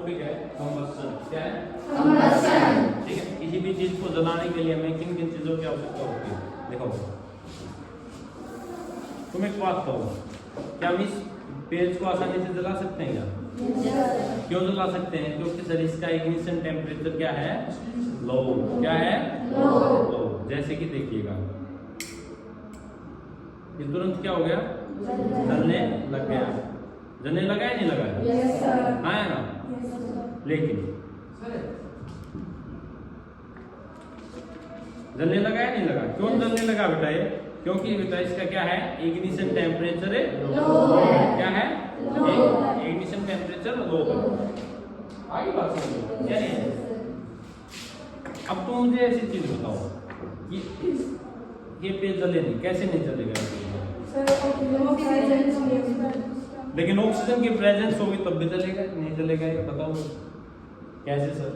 Topic है combustion. क्या है? कंबस्शन। ठीक है, किसी भी चीज को जलाने के लिए हमें किन किन चीजों की आवश्यकता होती है? देखो, तुम एक बात कहो, क्या हम इस पेज को आसानी से जला सकते हैं क्या? क्यों जला सकते हैं? क्योंकि सर इसका इग्निशन टेम्परेचर क्या है? लो। क्या है? लो। जैसे कि देखिएगा, ये तुरंत क्या हो गया? जलने लग गया। जलने लगा है नहीं लगा है? Yes sir. हाँ है ना? लेकिन जलने लगा है नहीं लगा? क्यों जलने लगा बेटा ये? क्योंकि बेटा इसका क्या है? इग्निशन टेम्परेचर लो है। क्या है? लो। इग्निशन टेम्परेचर लो है। आगे बात समझो क्या नहीं? अब तुम मुझे ऐसी चीज बताओ, ये पेज जले नहीं, कैसे नहीं जलेगा? लेकिन ऑक्सीजन की प्रेजेंस होगी तब भी जलेगा, नहीं जलेगा? ये बताओ कैसे सर?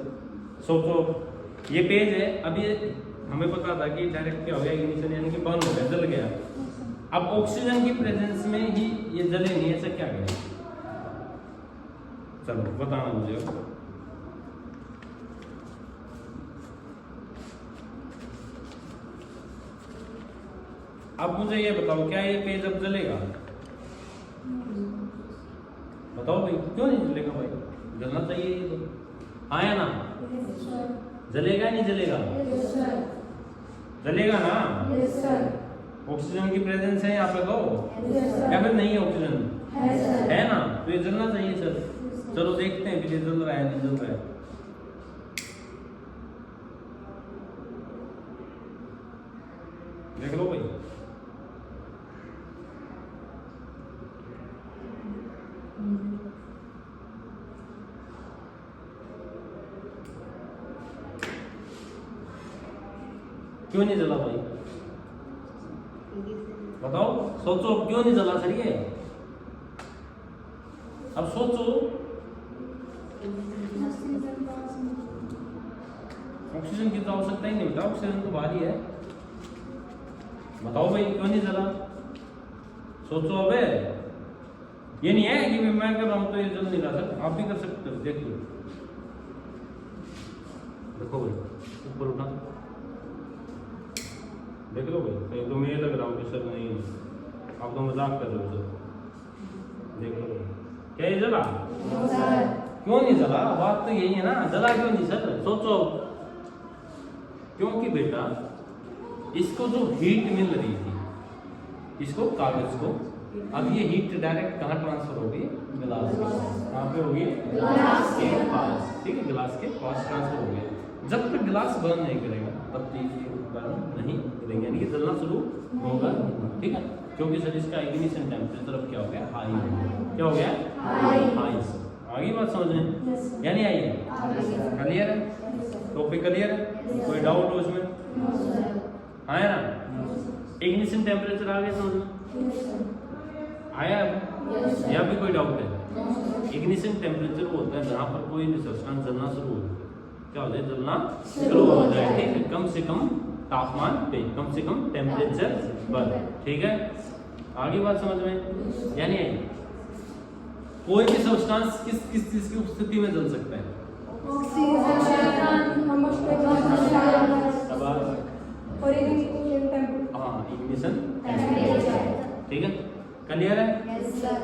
सोचो, ये पेज है, अभी हमें पता था कि डायरेक्ट क्या हो गया? इग्निशन यानी कि बर्न हो गया, जल गया। अब ऑक्सीजन की प्रेजेंस में ही ये जले नहीं, ऐसा क्या करें? चलो बताना मुझे। अब मुझे ये बताओ, क्या ये पेज अब जलेगा? बताओ भाई, क्यों नहीं जलेगा भाई? जलना चाहिए ये तो, आया ना? जलेगा नहीं जलेगा? जलेगा ना? ऑक्सीजन की प्रेजेंस है यहाँ पे तो, या फिर नहीं है ऑक्सीजन? है ना? तो ये जलना चाहिए सर। चलो देखते हैं कि ये जल रहा है नहीं जल रहा है। देख लो भाई, क्यों नहीं जला भाई? बताओ, सोचो क्यों नहीं जला सर ये? अब सोचो, ऑक्सीजन की तो आवश्यकता ही नहीं बेटा, ऑक्सीजन तो बाहर ही है। बताओ भाई क्यों नहीं जला? सोचो। अबे ये नहीं है कि मैं कर रहा हूं तो ये जल नहीं रहा सर, आप भी कर सकते हो। देख लो, देखो भाई, ऊपर उठा, देख लो भाई। कहीं तो मैं लग रहा हूँ कि सर नहीं, आप तो मजाक कर रहे हो सर। देख लो क्या ये जला? क्यों नहीं जला? बात तो यही है ना, जला क्यों नहीं सर? सोचो, क्योंकि बेटा इसको जो हीट मिल रही थी, इसको कागज को, अब ये हीट डायरेक्ट कहाँ ट्रांसफर होगी? गिलास के। कहाँ पे होगी? गिलास के पास। ठीक है, गिलास के पास ट्रांसफर होगी। जब तक गिलास बर्न नहीं करेगा तब तक ये बर्न नहीं करेंगे, यानी कि जलना शुरू होगा। ठीक है, क्योंकि सर इसका इग्निशन टेम्परेचर अब क्या हो गया? हाई हो गया। क्या हो गया? हाई। आगे बात समझ में यानी आई है? क्लियर है? टॉपिक क्लियर है? कोई डाउट हो इसमें? आया ना? इग्निशन टेम्परेचर आ गया समझ में? आया? या भी कोई डाउट है? इग्निशन टेम्परेचर वो होता है जहाँ पर कोई भी सब्सटेंस जलना शुरू हो जाए। क्या हो जाए? जलना शुरू हो जाए। ठीक है, कम से कम तापमान पे, कम से कम टेम्परेचर पर। ठीक है, आगे बात समझ में यानी कोई भी सब्सटेंस किस किस चीज की उपस्थिति में जल सकता है? हाँ, इग्निशन टेम्परेचर। ठीक है, क्लियर है?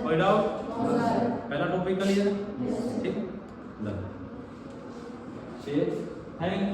कोई डाउट? पहला टॉपिक क्लियर है? ठीक है, थैंक यू।